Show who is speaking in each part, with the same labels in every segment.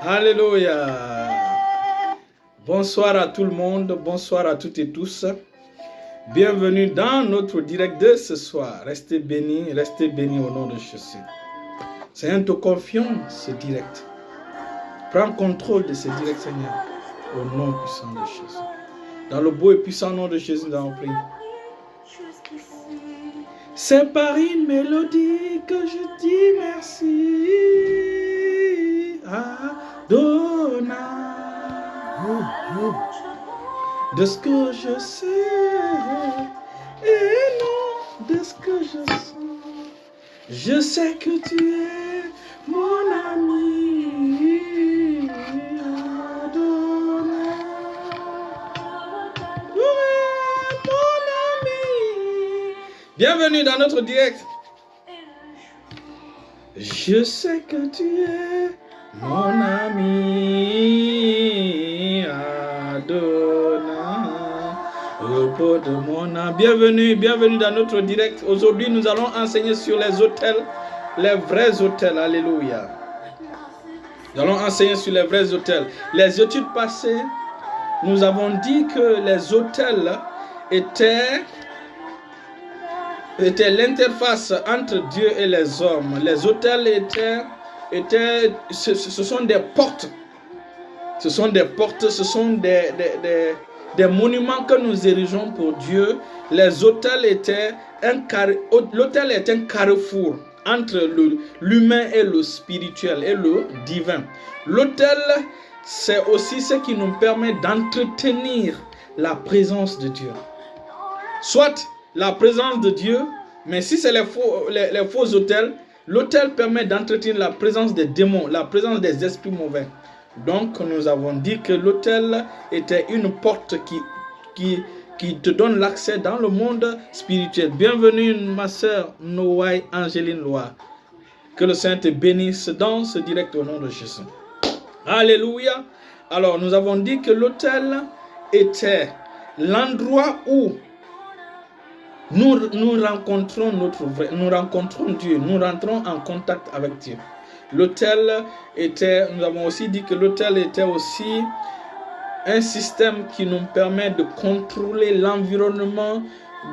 Speaker 1: Alléluia. Bonsoir à tout le monde, bonsoir à toutes et tous. Bienvenue dans notre direct de ce soir. Restez bénis au nom de Jésus. Seigneur, te confions ce direct. Prends contrôle de ce direct, Seigneur, au nom puissant de Jésus. Dans le beau et puissant nom de Jésus, nous allons prier. C'est par une mélodie que je dis merci. Adonai. De ce que je sais et non de ce que je sens. Je sais que tu es mon ami. Adonai. Tu es mon ami. Bienvenue dans notre direct. Je sais que tu es mon ami. Adonai. Repos de mon âme. Bienvenue dans notre direct. Aujourd'hui, nous allons enseigner sur les autels, les vrais autels. Alléluia. Nous allons enseigner sur les vrais autels. Les études passées, nous avons dit que les autels étaient l'interface entre Dieu et les hommes. Les autels ce sont des portes. Ce sont des portes, ce sont des monuments que nous érigeons pour Dieu. Les autels l'autel est un carrefour entre l'humain et le spirituel et le divin. L'autel, c'est aussi ce qui nous permet d'entretenir la présence de Dieu. Soit la présence de Dieu, mais si c'est les faux autels, l'autel permet d'entretenir la présence des démons, la présence des esprits mauvais. Donc, nous avons dit que l'autel était une porte qui te donne l'accès dans le monde spirituel. Bienvenue, ma sœur Noaï Angéline Loire. Que le Saint te bénisse dans ce direct au nom de Jésus. Alléluia. Alors, nous avons dit que l'autel était l'endroit où nous rencontrons Dieu, nous rentrons en contact avec Dieu. L'autel était, nous avons aussi dit que l'autel était aussi un système qui nous permet de contrôler l'environnement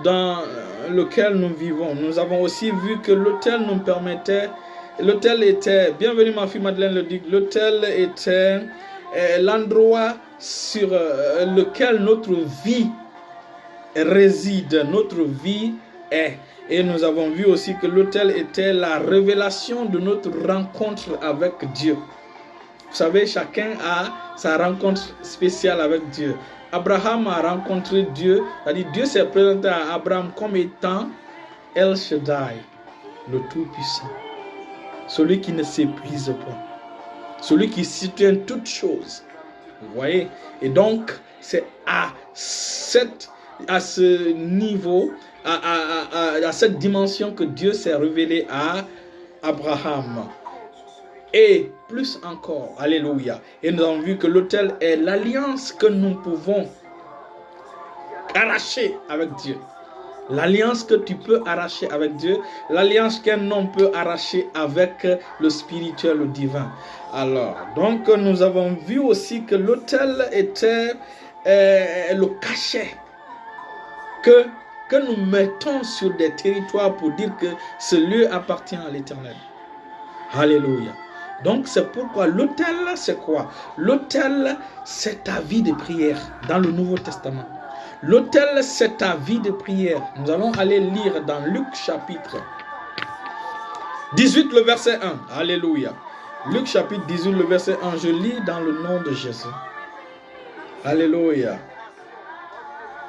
Speaker 1: dans lequel nous vivons. Nous avons aussi vu que l'autel nous permettait, l'autel était, bienvenue ma fille Madeleine le dit, l'autel était l'endroit sur lequel notre vie réside, notre vie est. Et nous avons vu aussi que l'autel était la révélation de notre rencontre avec Dieu. Vous savez, chacun a sa rencontre spéciale avec Dieu. Abraham a rencontré Dieu, c'est-à-dire Dieu s'est présenté à Abraham comme étant El Shaddai, le Tout-Puissant, celui qui ne s'épuise pas, celui qui soutient toutes choses. Vous voyez? Et donc, c'est à ce niveau, à cette dimension que Dieu s'est révélé à Abraham. Et plus encore, alléluia. Et nous avons vu que l'autel est l'alliance que nous pouvons arracher avec Dieu. L'alliance que tu peux arracher avec Dieu, l'alliance qu'un homme peut arracher avec le spirituel, le divin. Alors, donc nous avons vu aussi que l'autel était le cachet que nous mettons sur des territoires pour dire que ce lieu appartient à l'Éternel. Alléluia. Donc c'est pourquoi l'autel, c'est quoi? L'autel, c'est ta vie de prière dans le Nouveau Testament. L'autel, c'est ta vie de prière. Nous allons aller lire dans Luc chapitre 18, le verset 1. Alléluia. Luc chapitre 18, le verset 1. Je lis dans le nom de Jésus. Alléluia.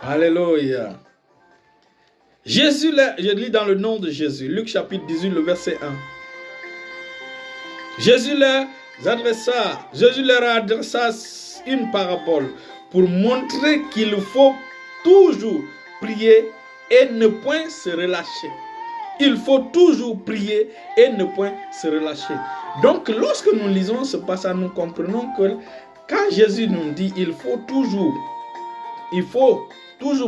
Speaker 1: Alléluia. Je lis dans le nom de Jésus. Luc chapitre 18, le verset 1. Jésus leur adressa une parabole pour montrer qu'il faut toujours prier et ne point se relâcher. Il faut toujours prier et ne point se relâcher. Donc, lorsque nous lisons ce passage, nous comprenons que quand Jésus nous dit il faut toujours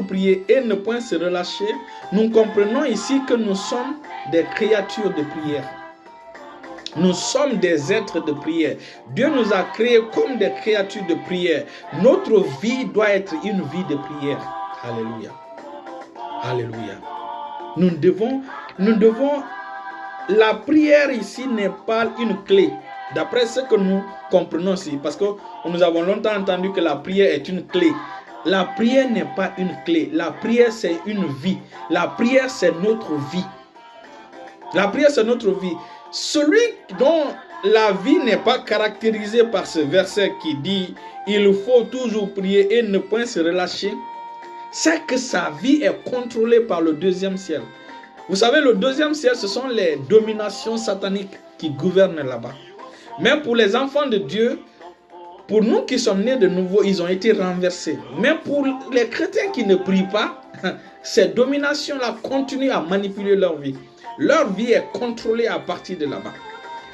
Speaker 1: prier et ne point se relâcher, nous comprenons ici que nous sommes des créatures de prière. Nous sommes des êtres de prière. Dieu nous a créés comme des créatures de prière. Notre vie doit être une vie de prière. Alléluia. Alléluia. Nous devons, la prière ici n'est pas une clé. D'après ce que nous comprenons ici, parce que nous avons longtemps entendu que la prière est une clé. La prière n'est pas une clé. La prière, c'est une vie. La prière, c'est notre vie. La prière, c'est notre vie. Celui dont la vie n'est pas caractérisée par ce verset qui dit « Il faut toujours prier et ne point se relâcher », c'est que sa vie est contrôlée par le deuxième ciel. Vous savez, le deuxième ciel, ce sont les dominations sataniques qui gouvernent là-bas. Même pour les enfants de Dieu, pour nous qui sommes nés de nouveau, ils ont été renversés. Mais pour les chrétiens qui ne prient pas, ces dominations-là continuent à manipuler leur vie. Leur vie est contrôlée à partir de là-bas.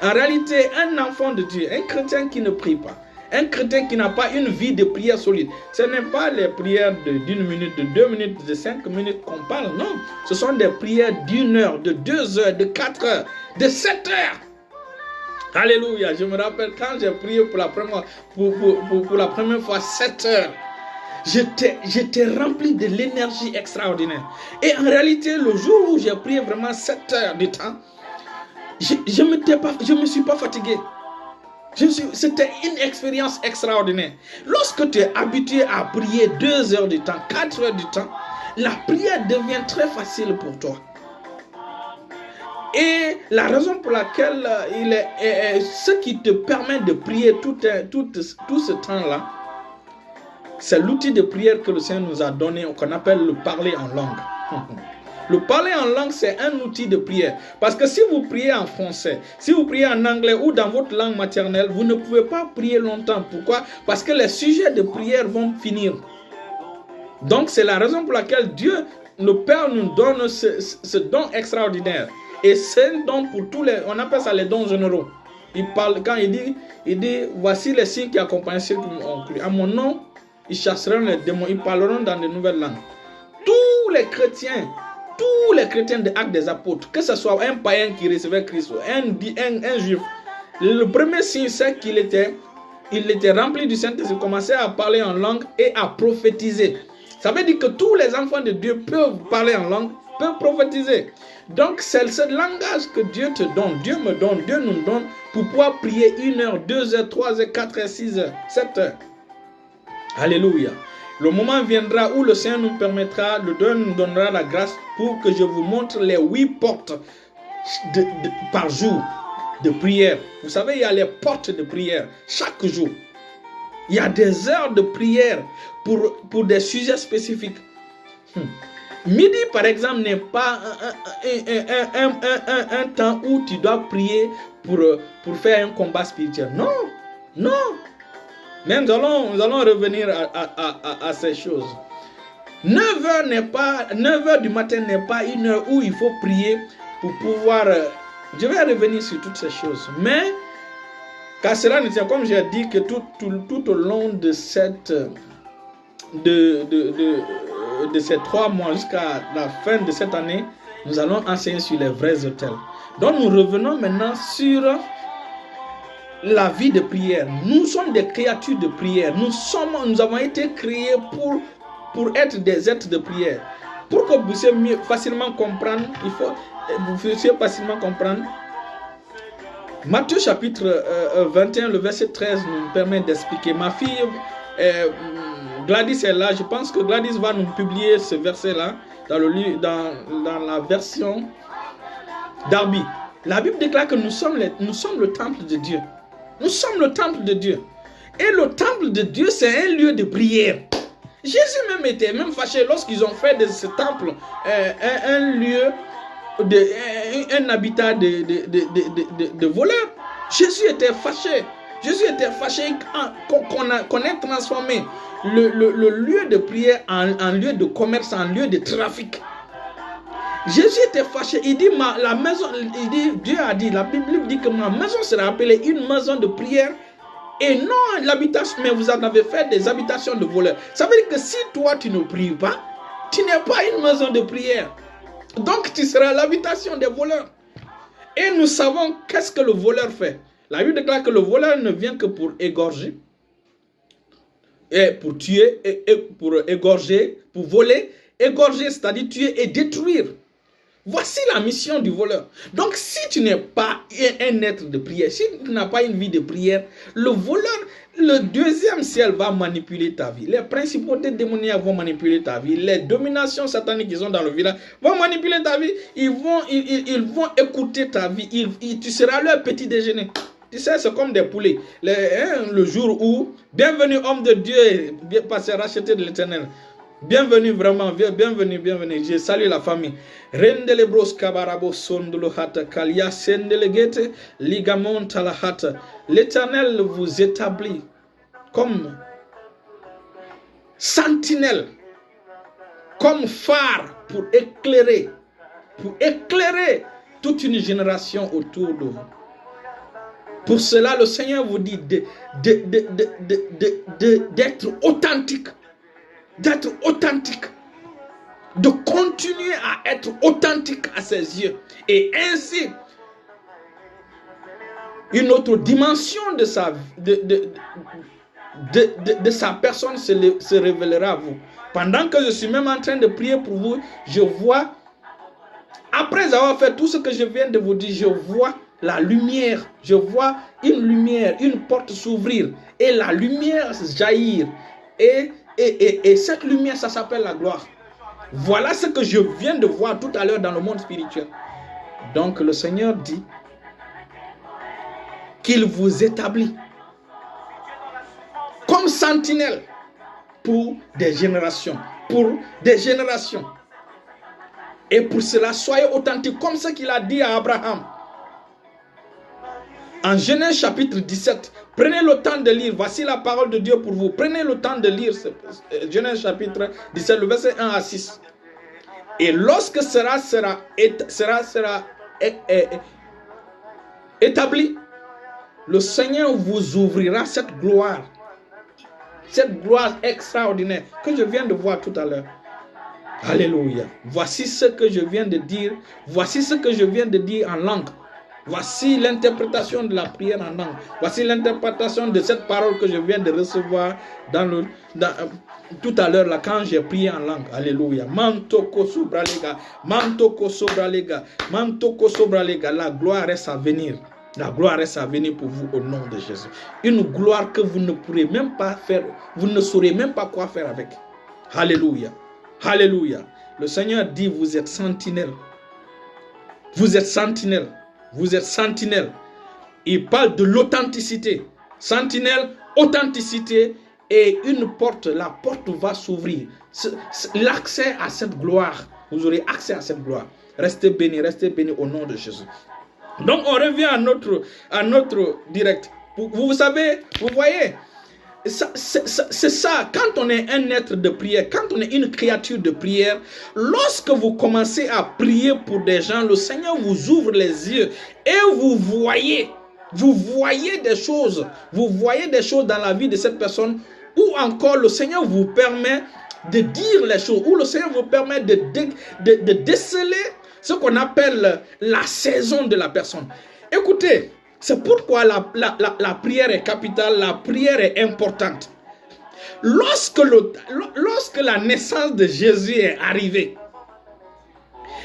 Speaker 1: En réalité, un enfant de Dieu, un chrétien qui ne prie pas, un chrétien qui n'a pas une vie de prière solide, ce n'est pas les prières d'une minute, de 2 minutes, de 5 minutes qu'on parle, non. Ce sont des prières d'1 heure, de 2 heures, de 4 heures, de 7 heures. Alléluia, je me rappelle quand j'ai prié pour la première fois 7 heures. J'étais rempli de l'énergie extraordinaire. Et en réalité, le jour où j'ai prié vraiment 7 heures de temps, je ne me suis pas fatigué. C'était une expérience extraordinaire. Lorsque tu es habitué à prier 2 heures de temps, 4 heures de temps, la prière devient très facile pour toi. Et la raison pour laquelle ce qui te permet de prier tout ce temps-là, c'est l'outil de prière que le Seigneur nous a donné, qu'on appelle le parler en langue. Le parler en langue, c'est un outil de prière. Parce que si vous priez en français, si vous priez en anglais ou dans votre langue maternelle, vous ne pouvez pas prier longtemps. Pourquoi? Parce que les sujets de prière vont finir. Donc c'est la raison pour laquelle Dieu, le Père, nous donne ce don extraordinaire. Et c'est un don pour tous les... On appelle ça les dons généraux. Il parle, quand il dit voici les signes qui accompagnent ceux qui ont cru. À mon nom, ils chasseront les démons, ils parleront dans de nouvelles langues. Tous les chrétiens de Actes des Apôtres, que ce soit un païen qui recevait Christ, un juif, le premier signe, c'est qu'il était rempli du Saint-Esprit, commençait à parler en langue et à prophétiser. Ça veut dire que tous les enfants de Dieu peuvent parler en langue, peuvent prophétiser. Donc c'est ce langage que Dieu te donne, Dieu me donne, Dieu nous donne pour pouvoir prier 1 heure, 2 heures, 3 heures, 4 heures, 6 heures, 7 heures. Alléluia. Le moment viendra où le Seigneur nous permettra, le Dieu nous donnera la grâce pour que je vous montre les 8 portes par jour de prière. Vous savez, il y a les portes de prière chaque jour. Il y a des heures de prière pour des sujets spécifiques. Midi, par exemple, n'est pas un temps où tu dois prier pour faire un combat spirituel. Non, non. Mais nous allons revenir à ces choses. 9h du matin n'est pas une heure où il faut prier pour pouvoir... je vais revenir sur toutes ces choses. Mais, car cela ne tient, comme j'ai dit, que tout au long de ces 3 mois jusqu'à la fin de cette année, nous allons enseigner sur les vrais autels. Donc nous revenons maintenant sur la vie de prière. Nous sommes des créatures de prière. Nous avons été créés pour être des êtres de prière. Pour que vous puissiez facilement comprendre, vous puissiez facilement comprendre. Matthieu chapitre 21, le verset 13 nous permet d'expliquer. Ma fille Gladys est là. Je pense que Gladys va nous publier ce verset-là dans la version Darby. La Bible déclare que nous sommes le temple de Dieu. Nous sommes le temple de Dieu. Et le temple de Dieu, c'est un lieu de prière. Jésus même était fâché lorsqu'ils ont fait de ce temple un lieu, un habitat de voleurs. Jésus était fâché. Jésus était fâché qu'on ait transformé le lieu de prière en lieu de commerce, en lieu de trafic. Jésus était fâché. Il dit, Dieu a dit, la Bible dit que ma maison sera appelée une maison de prière et non l'habitation, mais vous en avez fait des habitations de voleurs. Ça veut dire que si toi tu ne pries pas, tu n'es pas une maison de prière. Donc tu seras l'habitation des voleurs. Et nous savons qu'est-ce que le voleur fait. La Bible déclare que le voleur ne vient que pour égorger, et pour tuer, et pour égorger, pour voler, égorger, c'est-à-dire tuer et détruire. Voici la mission du voleur. Donc, si tu n'es pas un être de prière, si tu n'as pas une vie de prière, le voleur, le deuxième ciel va manipuler ta vie. Les principautés démoniaques vont manipuler ta vie. Les dominations sataniques qui sont dans le village vont manipuler ta vie. Ils vont écouter ta vie. Tu seras leur petit déjeuner. Tu sais, c'est comme des poulets. Le jour où, bienvenue homme de Dieu, passé racheté de l'Éternel. Bienvenue vraiment, bienvenue. Je salue la famille. Rendele bros kabarabo sondolo hata kalia sendele gete ligamon talahata. L'Éternel vous établit comme sentinelle, comme phare pour éclairer toute une génération autour de vous. Pour cela, le Seigneur vous dit d'être authentique. D'être authentique, de continuer à être authentique à ses yeux. Et ainsi, une autre dimension de sa personne se révélera à vous. Pendant que je suis même en train de prier pour vous, je vois, après avoir fait tout ce que je viens de vous dire, je vois la lumière, je vois une lumière, une porte s'ouvrir et la lumière jaillir. Et cette lumière, ça s'appelle la gloire. Voilà ce que je viens de voir tout à l'heure dans le monde spirituel. Donc le Seigneur dit qu'il vous établit comme sentinelle pour des générations. Et pour cela, soyez authentiques comme ce qu'il a dit à Abraham. En Genèse chapitre 17, prenez le temps de lire. Voici la parole de Dieu pour vous. Prenez le temps de lire Genèse chapitre 17, le verset 1 à 6. Et lorsque sera établi, le Seigneur vous ouvrira cette gloire extraordinaire que je viens de voir tout à l'heure. Alléluia. Voici ce que je viens de dire. Voici ce que je viens de dire en langue. Voici l'interprétation de la prière en langue. Voici l'interprétation de cette parole que je viens de recevoir tout à l'heure là quand j'ai prié en langue. Alléluia. Mantoko sobra lega, mantoko sobra lega, mantoko sobra lega. La gloire reste à venir. La gloire reste à venir pour vous au nom de Jésus. Une gloire que vous ne pourrez même pas faire, vous ne saurez même pas quoi faire avec. Alléluia. Alléluia. Le Seigneur dit, vous êtes sentinelle. Vous êtes sentinelle. Vous êtes sentinelle. Il parle de l'authenticité. Sentinelle, authenticité et une porte. La porte va s'ouvrir. L'accès à cette gloire. Vous aurez accès à cette gloire. Restez bénis au nom de Jésus. Donc on revient à notre direct. Vous savez, vous voyez, c'est ça, quand on est un être de prière, quand on est une créature de prière, lorsque vous commencez à prier pour des gens, le Seigneur vous ouvre les yeux et vous voyez des choses dans la vie de cette personne, ou encore le Seigneur vous permet de dire les choses, ou le Seigneur vous permet de déceler ce qu'on appelle la saison de la personne. Écoutez, c'est pourquoi la prière est capitale, la prière est importante. Lorsque la naissance de Jésus est arrivée,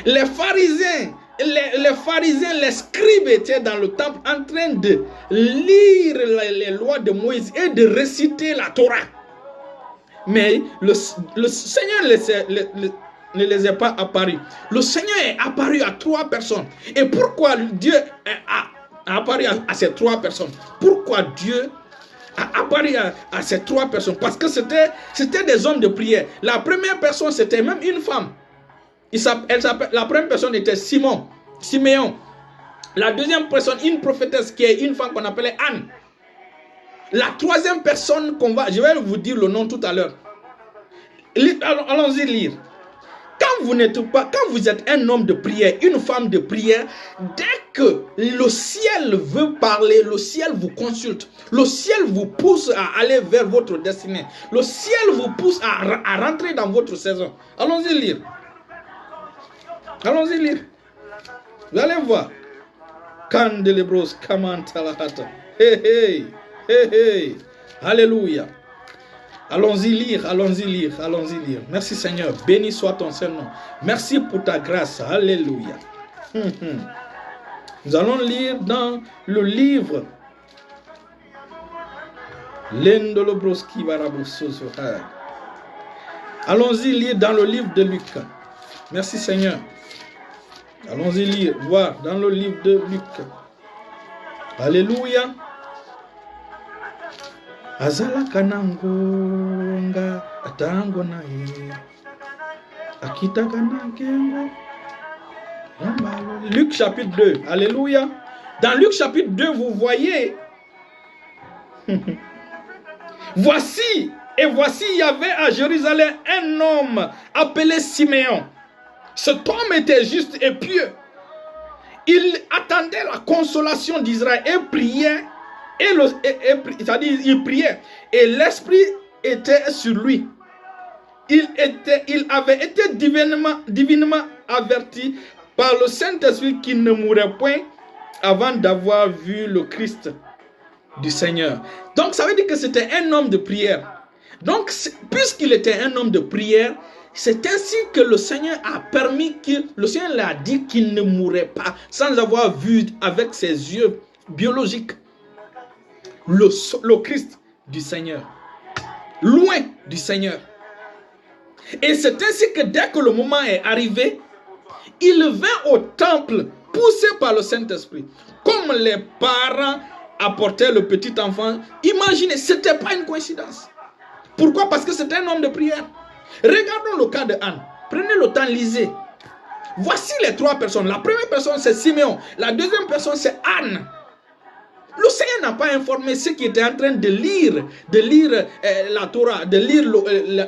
Speaker 1: les pharisiens, les scribes étaient dans le temple en train de lire les lois de Moïse et de réciter la Torah. Mais le Seigneur ne les est pas apparu. Le Seigneur est apparu à 3 personnes. Et pourquoi Dieu a apparu à ces 3 personnes? Pourquoi Dieu a apparu à ces 3 personnes? Parce que c'était des hommes de prière. La première personne, c'était même une femme. La première personne était Siméon. La deuxième personne, une prophétesse qui est une femme qu'on appelait Anne. La troisième personne je vais vous dire le nom tout à l'heure. Allons-y lire. Quand vous êtes un homme de prière, une femme de prière, dès que le ciel veut parler, le ciel vous consulte. Le ciel vous pousse à aller vers votre destinée. Le ciel vous pousse à rentrer dans votre saison. Allons-y lire. Vous allez voir. Candelebros kamantalahata. Hey, hey, hey, hey. Alléluia. Allons-y lire, allons-y lire, allons-y lire. Merci Seigneur, béni soit ton Saint-Nom. Merci pour ta grâce, alléluia. Nous allons lire dans le livre. Allons-y lire dans le livre de Luc. Merci Seigneur. Allons-y lire, voir dans le livre de Luc. Alléluia. Azala kanangonga atango nae akita kanangengo. Luc chapitre 2. Alléluia. Dans Luc chapitre 2, vous voyez voici il y avait à Jérusalem un homme appelé Siméon. Cet homme était juste et pieux. Il attendait la consolation d'Israël et priait. C'est-à-dire, il priait et l'esprit était sur lui. Il avait été divinement averti par le Saint-Esprit qu'il ne mourrait point avant d'avoir vu le Christ du Seigneur. Donc ça veut dire que c'était un homme de prière. Donc puisqu'il était un homme de prière, c'est ainsi que le Seigneur a permis, le Seigneur l'a dit qu'il ne mourrait pas sans avoir vu avec ses yeux biologiques le Christ du Seigneur, loin du Seigneur. Et c'est ainsi que dès que le moment est arrivé, il vint au temple poussé par le Saint-Esprit. Comme les parents apportaient le petit enfant, imaginez, ce n'était pas une coïncidence. Pourquoi? Parce que c'était un homme de prière. Regardons le cas de Anne. Prenez le temps, lisez. Voici les trois personnes. La première personne, c'est Siméon. La deuxième personne, c'est Anne. Le Seigneur n'a pas informé ceux qui étaient en train de lire la Torah, de lire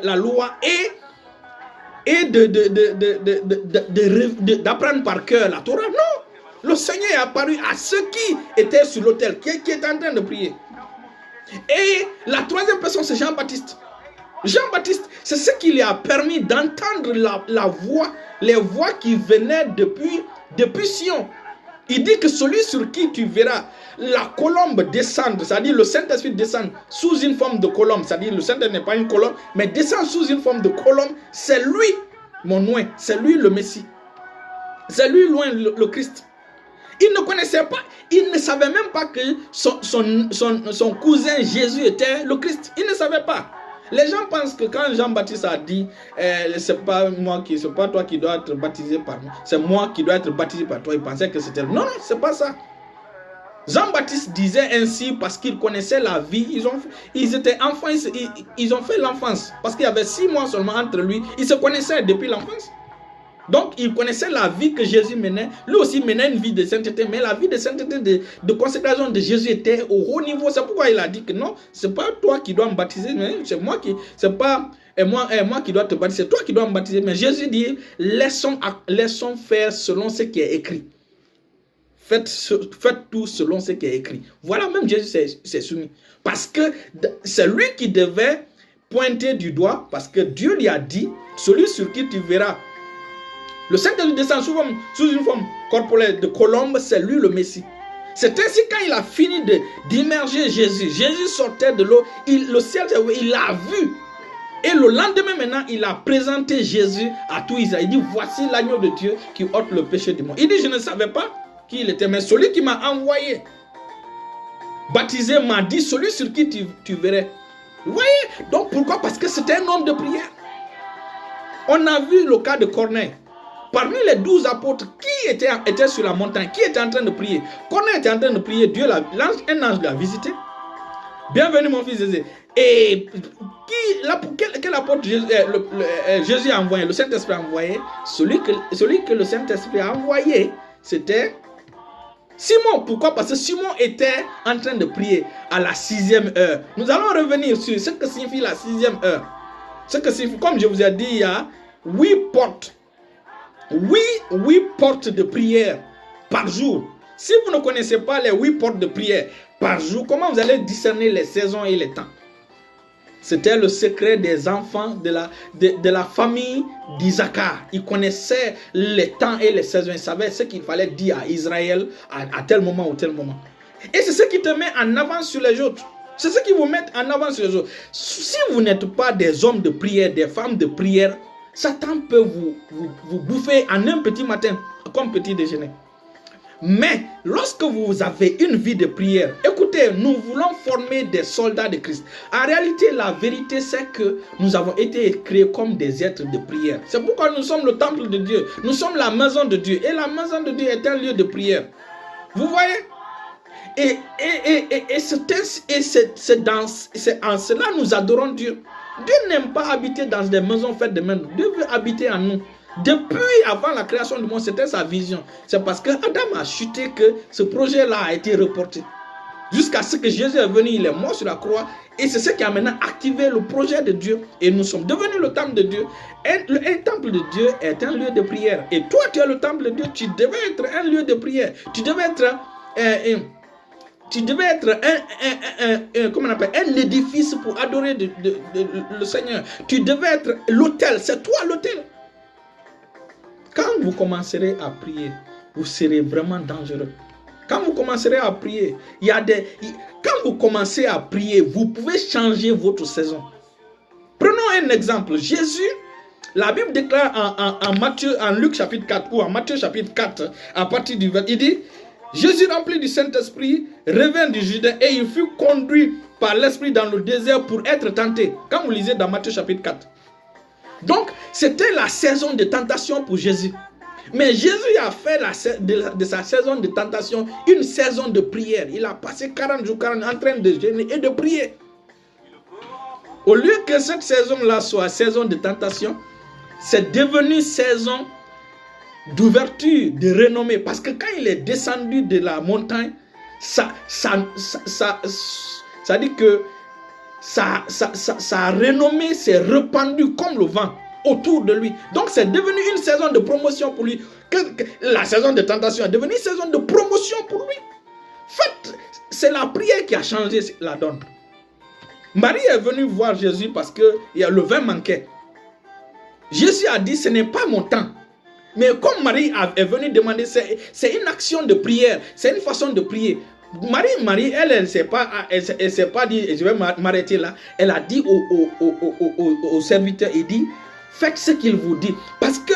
Speaker 1: la loi et d'apprendre par cœur la Torah. Non, le Seigneur est apparu à ceux qui étaient sur l'autel, qui étaient en train de prier. Et la troisième personne, c'est Jean-Baptiste. Jean-Baptiste, c'est ce qui lui a permis d'entendre la voix, les voix qui venaient depuis Sion. Il dit que celui sur qui tu verras la colombe descendre, c'est-à-dire le Saint-Esprit descendre sous une forme de colombe, c'est-à-dire le Saint-Esprit n'est pas une colombe, mais descend sous une forme de colombe, c'est lui, mon oint, c'est lui le Messie. C'est lui loin le Christ. Il ne connaissait pas, il ne savait même pas que son cousin Jésus était le Christ. Il ne savait pas. Les gens pensent que quand Jean-Baptiste a dit c'est pas toi qui dois être baptisé par moi, c'est moi qui dois être baptisé par toi, ils pensaient que c'était... Non, c'est pas ça. Jean-Baptiste disait ainsi parce qu'il connaissait la vie. Ils étaient enfants, ils ont fait l'enfance. Parce qu'il y avait 6 mois seulement entre lui. Ils se connaissaient depuis l'enfance. Donc, il connaissait la vie que Jésus menait. Lui aussi menait une vie de sainteté. Mais la vie de sainteté, de consécration de Jésus était au haut niveau. C'est pourquoi il a dit que non, c'est pas toi qui dois me baptiser. Mais c'est moi qui... C'est pas moi qui dois te baptiser. C'est toi qui dois me baptiser. Mais Jésus dit, laissons faire selon ce qui est écrit. Faites tout selon ce qui est écrit. Voilà, même Jésus s'est soumis. Parce que c'est lui qui devait pointer du doigt. Parce que Dieu lui a dit, celui sur qui tu verras le Saint-Esprit descend sous une forme corporelle de colombe, c'est lui le Messie. C'est ainsi quand il a fini d'immerger Jésus. Jésus sortait de l'eau, le ciel, il l'a vu. Et le lendemain maintenant, il a présenté Jésus à tout Israël. Il dit, voici l'agneau de Dieu qui ôte le péché du monde. Il dit, je ne savais pas qui il était, mais celui qui m'a envoyé, baptisé, m'a dit, celui sur qui tu verrais. Vous voyez? Donc pourquoi? Parce que c'était un homme de prière. On a vu le cas de Corneille. Parmi les 12 apôtres, qui était sur la montagne? Qui était en train de prier? Corneille était en train de prier. Un ange l'a visité. Bienvenue mon fils Zézé. Et quel apôtre Jésus a envoyé? Le Saint-Esprit a envoyé. Celui que le Saint-Esprit a envoyé, c'était Simon. Pourquoi? Parce que Simon était en train de prier à la 6e heure. Nous allons revenir sur ce que signifie la 6e heure. Ce que signifie, comme je vous ai dit, il y a 8 portes. 8 portes de prière par jour. Si vous ne connaissez pas les 8 portes de prière par jour, comment vous allez discerner les saisons et les temps? C'était le secret des enfants de la famille d'Isaacar. Il connaissait les temps et les saisons. Il savait ce qu'il fallait dire à Israël à tel moment ou tel moment. Et c'est ce qui te met en avant sur les autres. C'est ce qui vous met en avant sur les autres. Si vous n'êtes pas des hommes de prière, des femmes de prière, Satan peut vous bouffer en un petit matin, comme petit déjeuner. Mais lorsque vous avez une vie de prière, écoutez, nous voulons former des soldats de Christ. En réalité, la vérité, c'est que nous avons été créés comme des êtres de prière. C'est pourquoi nous sommes le temple de Dieu. Nous sommes la maison de Dieu. Et la maison de Dieu est un lieu de prière. Vous voyez? Et c'est en cela que nous adorons Dieu. Dieu n'aime pas habiter dans des maisons faites de main. Dieu veut habiter en nous. Depuis avant la création du monde, c'était sa vision. C'est parce que Adam a chuté que ce projet-là a été reporté. Jusqu'à ce que Jésus est venu, il est mort sur la croix. Et c'est ce qui a maintenant activé le projet de Dieu. Et nous sommes devenus le temple de Dieu. Un temple de Dieu est un lieu de prière. Et toi, tu es le temple de Dieu. Tu devais être un lieu de prière. Tu devais être comment on appelle, un édifice pour adorer le Seigneur. Tu devais être l'autel. C'est toi l'autel. Quand vous commencerez à prier, vous serez vraiment dangereux. Quand vous commencerez à prier, quand vous commencez à prier, vous pouvez changer votre saison. Prenons un exemple. Jésus, la Bible déclare en Luc chapitre 4 ou en Matthieu chapitre 4, à partir du 20, il dit, Jésus rempli du Saint-Esprit revint du Judée et il fut conduit par l'Esprit dans le désert pour être tenté. Quand vous lisez dans Matthieu chapitre 4. Donc, c'était la saison de tentation pour Jésus. Mais Jésus a fait de sa saison de tentation une saison de prière. Il a passé 40 jours, 40 en train de jeûner et de prier. Au lieu que cette saison-là soit saison de tentation, c'est devenu saison d'ouverture, de renommée. Parce que quand il est descendu de la montagne, ça dit que sa renommée s'est répandue comme le vent autour de lui. Donc c'est devenu une saison de promotion pour lui. La saison de tentation est devenue une saison de promotion pour lui. En fait, c'est la prière qui a changé la donne. Marie est venue voir Jésus parce que le vin manquait. Jésus a dit, ce n'est pas mon temps. Mais comme Marie est venue demander, c'est une action de prière, c'est une façon de prier. Marie, elle ne s'est pas dit, je vais m'arrêter là. Elle a dit au serviteur, il dit, faites ce qu'il vous dit. Parce que,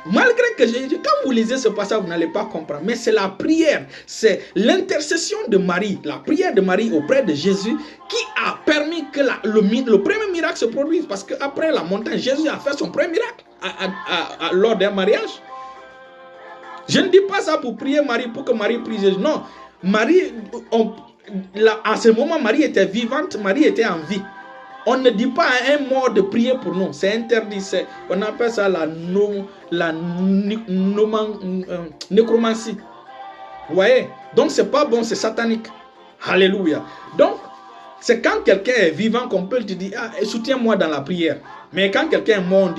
Speaker 1: malgré que quand vous lisez ce passage, vous n'allez pas comprendre. Mais c'est la prière, c'est l'intercession de Marie, la prière de Marie auprès de Jésus qui a permis que le premier miracle se produise. Parce qu'après la montagne, Jésus a fait son premier miracle lors d'un mariage. Je ne dis pas ça pour prier Marie, pour que Marie prie Jésus. Non. Marie, à ce moment, Marie était vivante, Marie était en vie. On ne dit pas à un mort de prier pour nous, c'est interdit. On appelle ça la nécromancie. Vous voyez? Donc c'est pas bon, c'est satanique. Alléluia. Donc, c'est quand quelqu'un est vivant qu'on peut te dire, soutiens-moi dans la prière. Mais quand quelqu'un est mort, on ne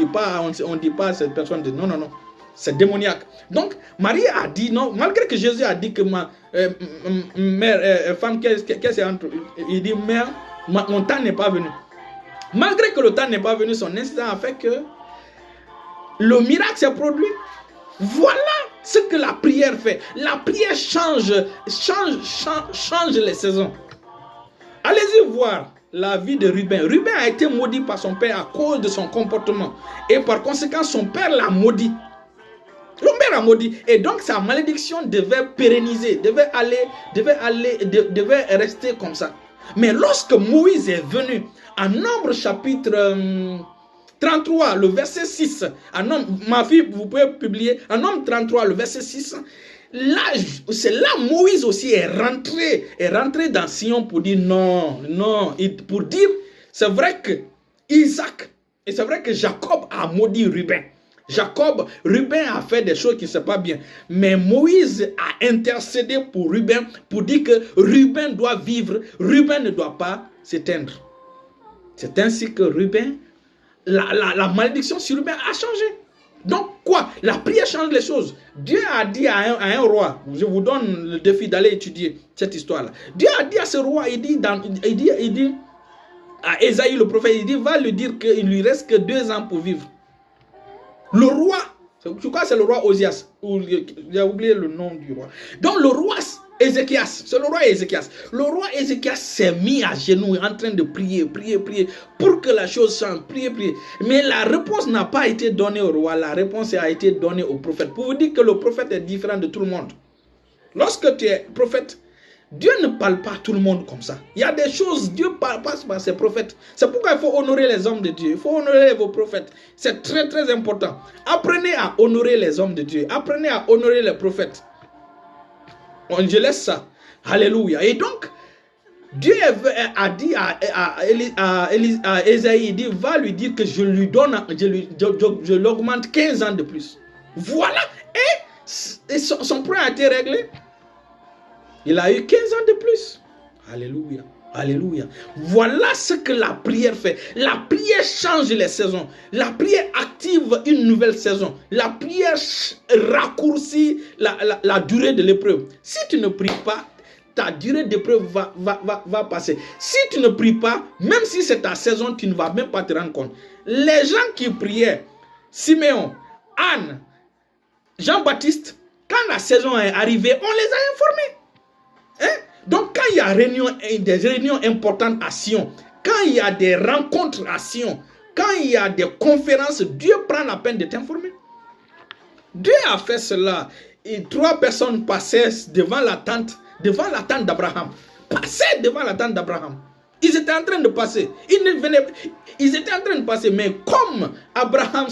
Speaker 1: dit pas à cette personne, non. C'est démoniaque. Donc, Marie a dit non, malgré que Jésus a dit que ma mère, femme, qu'est-ce c'est entre. Il dit, mère, mon temps n'est pas venu. Malgré que le temps n'est pas venu, son instinct a fait que le miracle s'est produit. Voilà ce que la prière fait. La prière change les saisons. Allez-y voir la vie de Ruben. Ruben a été maudit par son père à cause de son comportement. Et par conséquent, son père l'a maudit. Le père a maudit. Et donc, sa malédiction devait pérenniser, devait rester comme ça. Mais lorsque Moïse est venu, en Nombre chapitre 33, le verset 6, ma fille, vous pouvez publier, en Nombre 33, le verset 6, là, c'est là Moïse aussi est rentré dans Sion pour dire non, pour dire, c'est vrai que Isaac, et c'est vrai que Jacob a maudit Ruben. Ruben a fait des choses qui ne sont pas bien. Mais Moïse a intercédé pour Ruben pour dire que Ruben doit vivre, Ruben ne doit pas s'éteindre. C'est ainsi que Ruben, la malédiction sur Ruben a changé. Donc quoi? La prière change les choses. Dieu a dit à un roi, je vous donne le défi d'aller étudier cette histoire-là. Dieu a dit à ce roi, il dit à Ésaïe le prophète, il dit, va lui dire qu'il lui reste que 2 ans pour vivre. Le roi, je crois que c'est le roi Osias, j'ai oublié le nom du roi. Donc le roi Ézéchias, c'est le roi Ézéchias. Le roi Ézéchias s'est mis à genoux en train de prier pour que la chose change, prier. Mais la réponse n'a pas été donnée au roi, la réponse a été donnée au prophète. Pour vous dire que le prophète est différent de tout le monde. Lorsque tu es prophète, Dieu ne parle pas à tout le monde comme ça. Il y a des choses, Dieu passe par ses prophètes. C'est pourquoi il faut honorer les hommes de Dieu. Il faut honorer vos prophètes. C'est très très important. Apprenez à honorer les hommes de Dieu. Apprenez à honorer les prophètes. Je laisse ça. Alléluia. Et donc, Dieu a dit à Ésaïe, il dit, va lui dire que je lui donne, je l'augmente 15 ans de plus. Voilà. Et son problème a été réglé. Il a eu 15 ans de plus. Alléluia. Alléluia. Voilà ce que la prière fait. La prière change les saisons. La prière active une nouvelle saison. La prière raccourcit la durée de l'épreuve. Si tu ne pries pas, ta durée d'épreuve va passer. Si tu ne pries pas, même si c'est ta saison, tu ne vas même pas te rendre compte. Les gens qui priaient, Siméon, Anne, Jean-Baptiste, quand la saison est arrivée, on les a informés. Hein? Donc quand il y a des réunions importantes à Sion, quand il y a des rencontres à Sion, quand il y a des conférences, Dieu prend la peine de t'informer. Dieu a fait cela. Et 3 personnes passaient devant la tente d'Abraham. Passaient devant la tente d'Abraham. Ils étaient en train de passer. Ils étaient en train de passer, mais comme Abraham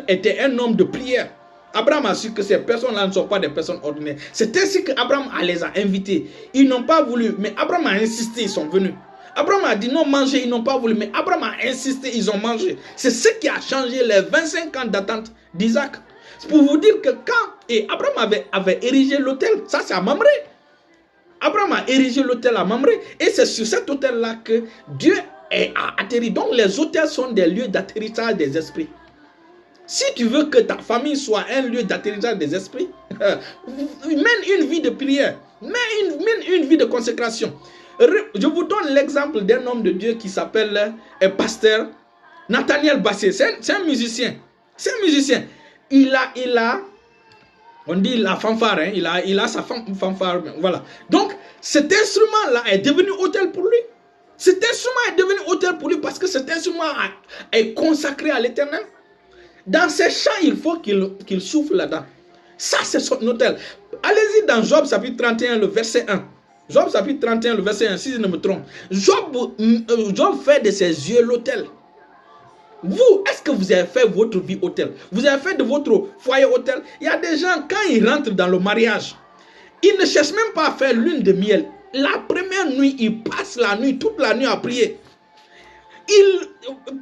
Speaker 1: était un homme de prière, Abraham a su que ces personnes-là ne sont pas des personnes ordinaires. C'est ainsi qu'Abraham les a invités. Ils n'ont pas voulu, mais Abraham a insisté, ils sont venus. Abraham a dit non, manger, ils n'ont pas voulu, mais Abraham a insisté, ils ont mangé. C'est ce qui a changé les 25 ans d'attente d'Isaac. C'est pour vous dire que Abraham avait érigé l'autel, ça c'est à Mamré. Abraham a érigé l'autel à Mamré, et c'est sur cet autel-là que Dieu a atterri. Donc les autels sont des lieux d'atterrissage des esprits. Si tu veux que ta famille soit un lieu d'atterrissage des esprits, mène une vie de prière, mène une vie de consécration. Je vous donne l'exemple d'un homme de Dieu qui s'appelle pasteur Nathaniel Bassé. C'est un musicien. C'est un musicien. Il a, on dit la fanfare, hein? il a sa fanfare. Voilà. Donc, cet instrument-là est devenu autel pour lui. Cet instrument est devenu autel pour lui parce que cet instrument est consacré à l'Éternel. Dans ses chants, il faut qu'il souffle là-dedans. Ça, c'est son autel. Allez-y dans Job chapitre 31, le verset 1. Job chapitre 31, le verset 1, si je ne me trompe. Job fait de ses yeux l'autel. Vous, est-ce que vous avez fait votre vie autel? Vous avez fait de votre foyer autel? Il y a des gens, quand ils rentrent dans le mariage, ils ne cherchent même pas à faire lune de miel. La première nuit, ils passent la nuit, toute la nuit à prier.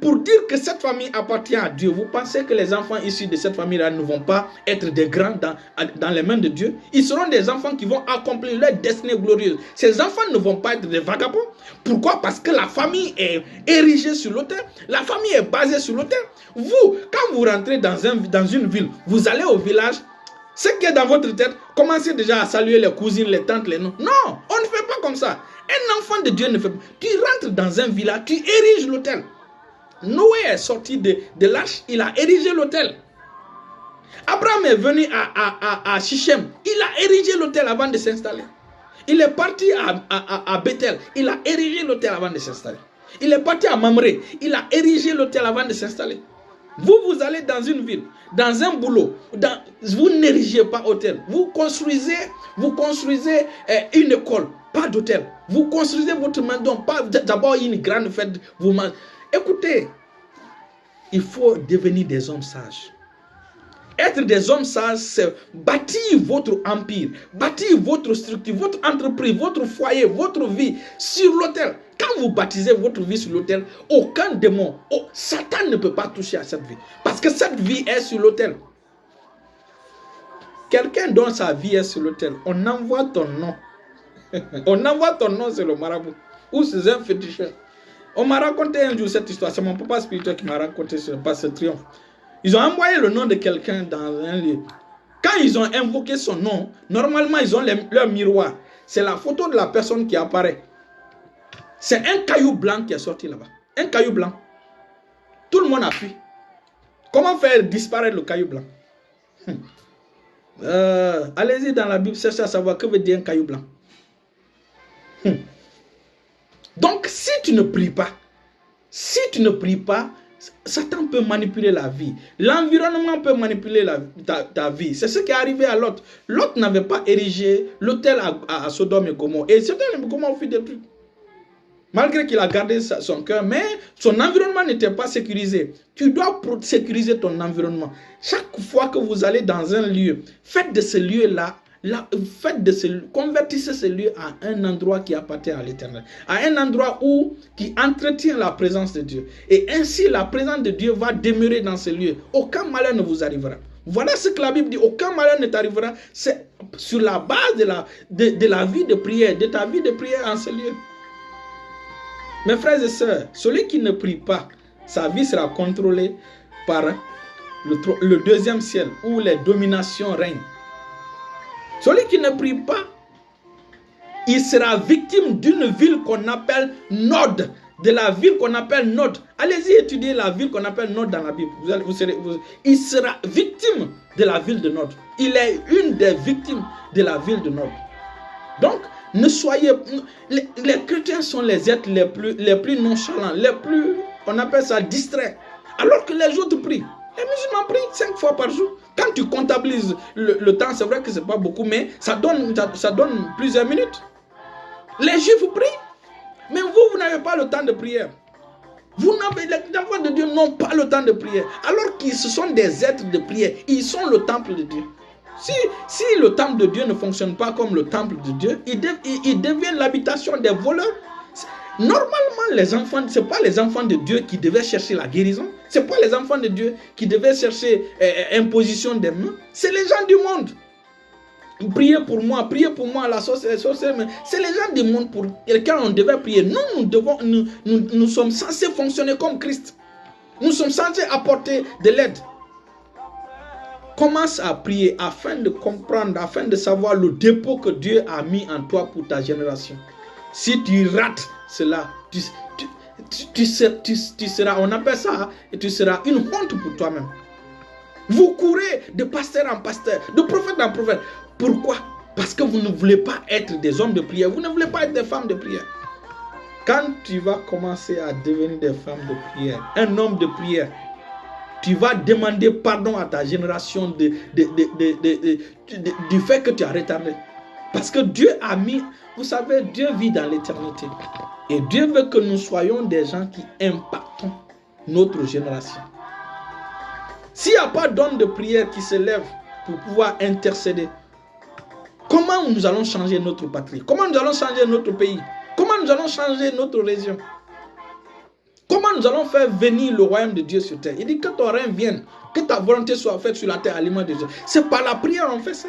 Speaker 1: Pour dire que cette famille appartient à Dieu, vous pensez que les enfants issus de cette famille-là ne vont pas être des grands dans les mains de Dieu? Ils seront des enfants qui vont accomplir leur destinée glorieuse. Ces enfants ne vont pas être des vagabonds. Pourquoi? Parce que la famille est érigée sur l'autel. La famille est basée sur l'autel. Vous, quand vous rentrez dans une ville, vous allez au village, ce qui est dans votre tête, commencez déjà à saluer les cousines, les tantes, les noms. Non, on ne fait pas comme ça. Un enfant de Dieu ne fait pas. Tu rentres dans un village, tu ériges l'autel. Noé est sorti de l'arche, il a érigé l'autel. Abraham est venu à Shichem, il a érigé l'autel avant de s'installer. Il est parti à Bethel, il a érigé l'autel avant de s'installer. Il est parti à Mamré, il a érigé l'autel avant de s'installer. Vous allez dans une ville, dans un boulot, vous n'érigez pas hôtel. Vous construisez une école, pas d'hôtel. Vous construisez votre maison, pas d'abord une grande fête. Écoutez, il faut devenir des hommes sages. Être des hommes sages, c'est bâtir votre empire, bâtir votre structure, votre entreprise, votre foyer, votre vie sur l'autel. Quand vous baptisez votre vie sur l'autel, aucun démon, Satan ne peut pas toucher à cette vie. Parce que cette vie est sur l'autel. Quelqu'un dont sa vie est sur l'autel, on envoie ton nom. On envoie ton nom sur le marabout. Ou c'est un féticheur. On m'a raconté un jour cette histoire. C'est mon papa spirituel qui m'a raconté ce triomphe. Ils ont envoyé le nom de quelqu'un dans un lieu. Quand ils ont invoqué son nom, normalement ils ont leur miroir. C'est la photo de la personne qui apparaît. C'est un caillou blanc qui est sorti là-bas. Un caillou blanc. Tout le monde a fui. Comment faire disparaître le caillou blanc? Allez-y dans la Bible, cherchez à savoir que veut dire un caillou blanc. Donc, si tu ne pries pas, Satan peut manipuler la vie. L'environnement peut manipuler ta vie. C'est ce qui est arrivé à Lot. Lot n'avait pas érigé l'autel à Sodome et Gomorrhe. Et Sodome et Gomorrhe fut détruit. Malgré qu'il a gardé son cœur, mais son environnement n'était pas sécurisé. Tu dois sécuriser ton environnement. Chaque fois que vous allez dans un lieu, faites de ce lieu-là, convertissez ce lieu à un endroit qui appartient à l'Éternel, à un endroit qui entretient la présence de Dieu. Et ainsi, la présence de Dieu va demeurer dans ce lieu. Aucun malheur ne vous arrivera. Voilà ce que la Bible dit. Aucun malheur ne t'arrivera. C'est sur la base de la vie de prière, de ta vie de prière en ce lieu. Mes frères et sœurs, celui qui ne prie pas, sa vie sera contrôlée par le deuxième ciel où les dominations règnent. Celui qui ne prie pas, il sera victime d'une ville qu'on appelle Nod, de la ville qu'on appelle Nod. Allez-y étudier la ville qu'on appelle Nod dans la Bible. Il sera victime de la ville de Nod. Il est une des victimes de la ville de Nod. Donc, ne soyez... Les chrétiens sont les êtres les plus nonchalants, on appelle ça distraits. Alors que les autres prient. Les musulmans prient 5 fois par jour. Quand tu comptabilises le temps, c'est vrai que ce n'est pas beaucoup, mais ça donne plusieurs minutes. Les juifs prient, mais vous n'avez pas le temps de prière. Les enfants de Dieu n'ont pas le temps de prière, alors qu'ils sont des êtres de prière. Ils sont le temple de Dieu. Si le temple de Dieu ne fonctionne pas comme le temple de Dieu, il devient l'habitation des voleurs. Normalement, les enfants, ce n'est pas les enfants de Dieu qui devaient chercher la guérison. Ce n'est pas les enfants de Dieu qui devaient chercher imposition des mains. C'est les gens du monde. Priez pour moi, la sorcière. C'est les gens du monde pour lesquels on devait prier. Nous sommes censés fonctionner comme Christ. Nous sommes censés apporter de l'aide. Commence à prier afin de comprendre, afin de savoir le dépôt que Dieu a mis en toi pour ta génération. Si tu rates cela, tu seras, on appelle ça, et tu seras une honte pour toi-même. Vous courez de pasteur en pasteur, de prophète en prophète. Pourquoi? Parce que vous ne voulez pas être des hommes de prière, vous ne voulez pas être des femmes de prière. Quand tu vas commencer à devenir des femmes de prière, un homme de prière, tu vas demander pardon à ta génération du fait que tu as retardé. Parce que Dieu a mis, vous savez, Dieu vit dans l'éternité. Et Dieu veut que nous soyons des gens qui impactons notre génération. S'il n'y a pas d'homme de prière qui se lève pour pouvoir intercéder, comment nous allons changer notre patrie? Comment nous allons changer notre pays? Comment nous allons changer notre région? Comment nous allons faire venir le royaume de Dieu sur terre? Il dit que ton règne vienne, que ta volonté soit faite sur la terre à l'image de Dieu. C'est par la prière qu'on fait ça.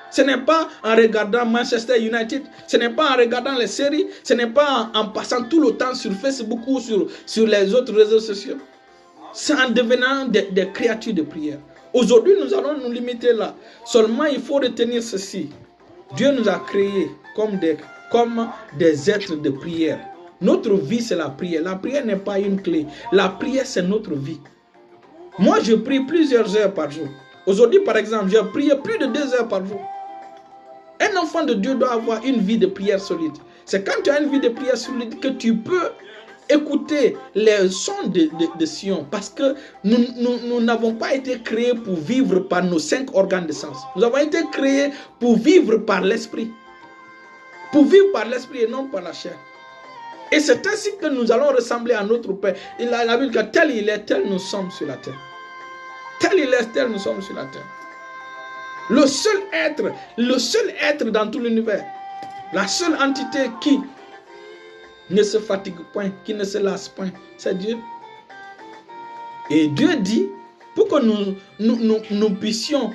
Speaker 1: Ce n'est pas en regardant Manchester United, ce n'est pas en regardant les séries, ce n'est pas en passant tout le temps sur Facebook ou sur les autres réseaux sociaux. C'est en devenant des créatures de prière. Aujourd'hui, nous allons nous limiter là. Seulement, il faut retenir ceci. Dieu nous a créés comme des êtres de prière. Notre vie, c'est la prière. La prière n'est pas une clé. La prière, c'est notre vie. Moi, je prie plusieurs heures par jour. Aujourd'hui, par exemple, j'ai prié plus de 2 heures par jour. Un enfant de Dieu doit avoir une vie de prière solide. C'est quand tu as une vie de prière solide que tu peux écouter les sons de Sion. Parce que nous n'avons pas été créés pour vivre par nos 5 organes de sens. Nous avons été créés pour vivre par l'esprit. Pour vivre par l'esprit et non par la chair. Et c'est ainsi que nous allons ressembler à notre Père. La Bible dit, tel il est, tel nous sommes sur la terre. Tel il est, tel nous sommes sur la terre. Le seul être dans tout l'univers, la seule entité qui ne se fatigue point, qui ne se lasse point, c'est Dieu. Et Dieu dit, pour que nous puissions,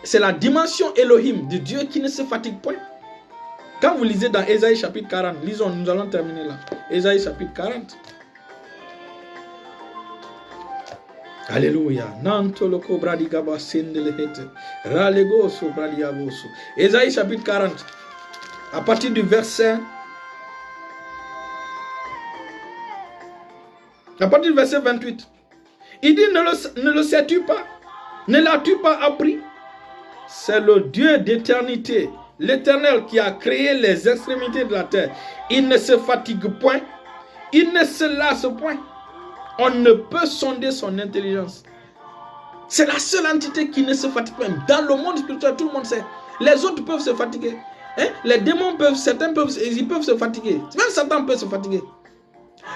Speaker 1: c'est la dimension Elohim de Dieu qui ne se fatigue point. Quand vous lisez dans Ésaïe chapitre 40, lisons, nous allons terminer là. Ésaïe chapitre 40. Alléluia. Ésaïe chapitre 40. À partir du verset À partir du verset 28. Il dit, ne le sais-tu pas? Ne l'as-tu pas appris? C'est le Dieu d'éternité, l'Éternel qui a créé les extrémités de la terre. Il ne se fatigue point, il ne se lasse point. On ne peut sonder son intelligence. C'est la seule entité qui ne se fatigue pas. Dans le monde spirituel, tout le monde sait. Les autres peuvent se fatiguer. Hein? Les démons peuvent, certains peuvent, ils peuvent se fatiguer. Même Satan peut se fatiguer.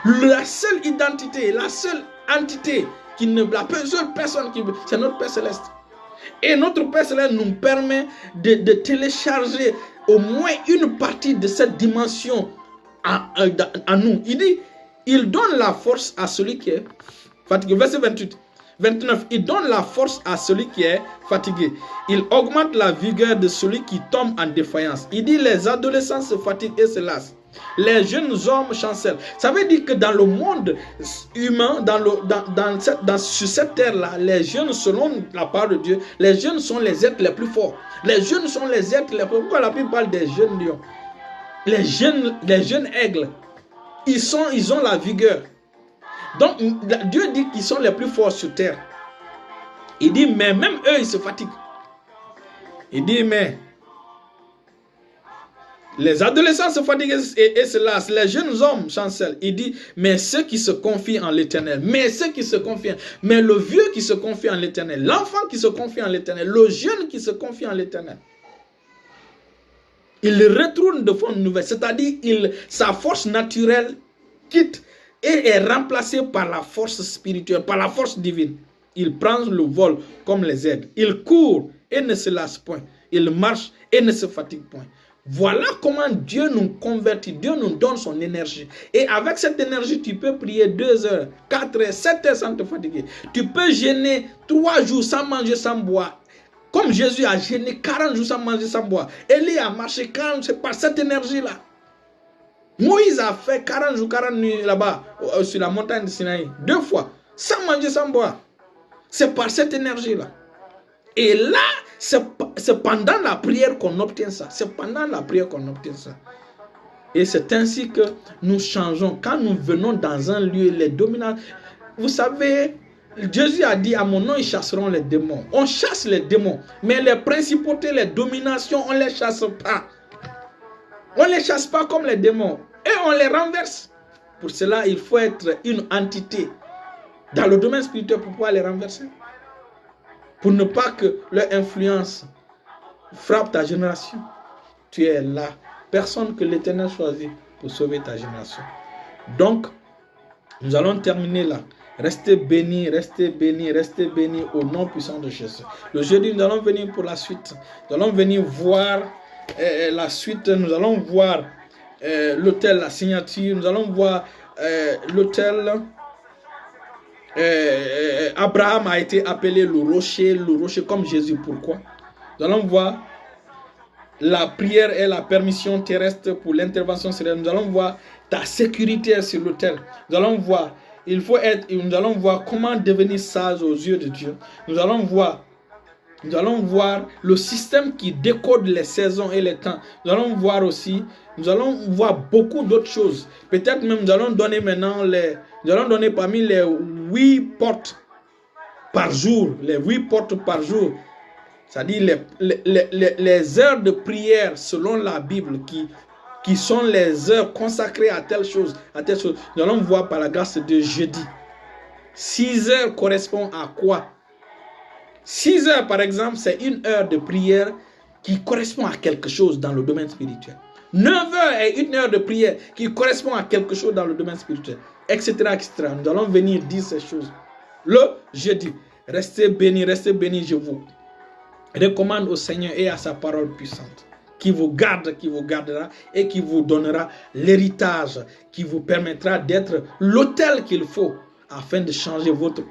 Speaker 1: La seule identité, la seule entité qui ne, la seule personne qui, c'est notre Père Céleste. Et notre Père Céleste nous permet de télécharger au moins une partie de cette dimension en nous. Il dit, il donne la force à celui qui est fatigué. Verset 28. 29. Il donne la force à celui qui est fatigué. Il augmente la vigueur de celui qui tombe en défaillance. Il dit, les adolescents se fatiguent et se lassent. Les jeunes hommes chancellent. Ça veut dire que dans le monde humain, sur cette terre-là, les jeunes, selon la parole de Dieu, les jeunes sont les êtres les plus forts. Les jeunes sont les êtres les plus forts. Pourquoi la Bible parle des jeunes lions? Les jeunes aigles, ils ont la vigueur. Donc, Dieu dit qu'ils sont les plus forts sur terre. Il dit, mais même eux, ils se fatiguent. Il dit, mais les adolescents se fatiguent et se lassent. Les jeunes hommes chancellent. Il dit, mais ceux qui se confient en l'Éternel. Mais ceux qui se confient. Mais le vieux qui se confie en l'Éternel. L'enfant qui se confie en l'Éternel. Le jeune qui se confie en l'Éternel. Il retourne de fond nouvelle. C'est-à-dire, sa force naturelle quitte et est remplacée par la force spirituelle, par la force divine. Il prend le vol comme les aigles. Il court et ne se lasse point. Il marche et ne se fatigue point. Voilà comment Dieu nous convertit. Dieu nous donne son énergie. Et avec cette énergie, tu peux prier 2 heures, 4 heures, 7 heures sans te fatiguer. Tu peux jeûner 3 jours sans manger, sans boire. Comme Jésus a jeûné 40 jours sans manger, sans boire. Élie a marché 40, c'est par cette énergie-là. Moïse a fait 40 jours, 40 nuits là-bas, sur la montagne de Sinaï. 2 fois, sans manger, sans boire. C'est par cette énergie-là. Et là, c'est pendant la prière qu'on obtient ça. C'est pendant la prière qu'on obtient ça. Et c'est ainsi que nous changeons. Quand nous venons dans un lieu, les dominants... Vous savez, Jésus a dit, à mon nom, ils chasseront les démons. On chasse les démons. Mais les principautés, les dominations, on ne les chasse pas. On ne les chasse pas comme les démons. Et on les renverse. Pour cela, il faut être une entité dans le domaine spirituel pour pouvoir les renverser. Pour ne pas que leur influence frappe ta génération. Tu es la personne que l'Éternel choisit pour sauver ta génération. Donc, nous allons terminer là. Restez bénis, restez bénis, restez bénis au nom puissant de Jésus. Le jeudi, nous allons venir pour la suite. Nous allons venir voir la suite. Nous allons voir l'autel, la signature. Nous allons voir l'autel. Abraham a été appelé le rocher comme Jésus. Pourquoi? Nous allons voir la prière et la permission terrestre pour l'intervention céleste. Nous allons voir ta sécurité sur l'autel. Nous allons voir, nous allons voir comment devenir sage aux yeux de Dieu. Nous allons voir le système qui décode les saisons et les temps. Nous allons voir aussi, nous allons voir beaucoup d'autres choses. Peut-être même nous allons donner maintenant parmi les 8 portes par jour, les 8 portes par jour. C'est-à-dire les heures de prière selon la Bible qui sont les heures consacrées à telle chose, à telle chose. Nous allons voir par la grâce de jeudi. 6 heures correspond à quoi? 6 heures, par exemple, c'est 1 heure de prière qui correspond à quelque chose dans le domaine spirituel. 9 heures est 1 heure de prière qui correspond à quelque chose dans le domaine spirituel, etc., etc. Nous allons venir dire ces choses. Le jeudi, restez bénis, je vous recommande au Seigneur et à sa parole puissante, qui vous garde, qui vous gardera et qui vous donnera l'héritage, qui vous permettra d'être l'autel qu'il faut afin de changer votre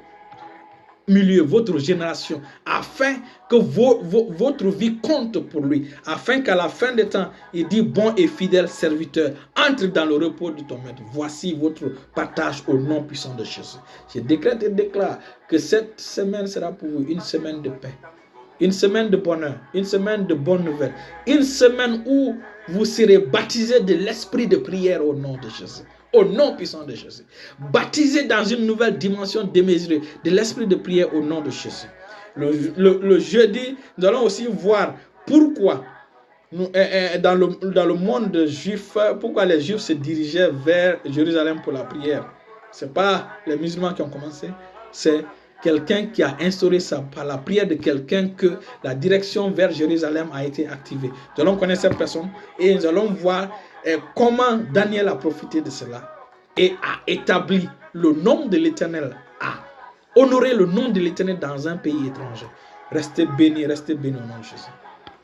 Speaker 1: milieu, votre génération, afin que votre vie compte pour lui, afin qu'à la fin des temps, il dit bon et fidèle serviteur, entre dans le repos de ton maître. Voici votre partage au nom puissant de Jésus. Je décrète et déclare que cette semaine sera pour vous une semaine de paix, une semaine de bonheur, une semaine de bonnes nouvelles, une semaine où vous serez baptisés de l'esprit de prière au nom de Jésus. Au nom puissant de Jésus. Baptisés dans une nouvelle dimension démesurée de l'esprit de prière au nom de Jésus. Le jeudi, nous allons aussi voir pourquoi dans le monde juif, pourquoi les Juifs se dirigeaient vers Jérusalem pour la prière. Ce n'est pas les musulmans qui ont commencé, c'est quelqu'un qui a instauré ça par la prière de quelqu'un que la direction vers Jérusalem a été activée. Nous allons connaître cette personne et nous allons voir comment Daniel a profité de cela et a établi le nom de l'Éternel, a honoré le nom de l'Éternel dans un pays étranger. Restez bénis au nom de Jésus.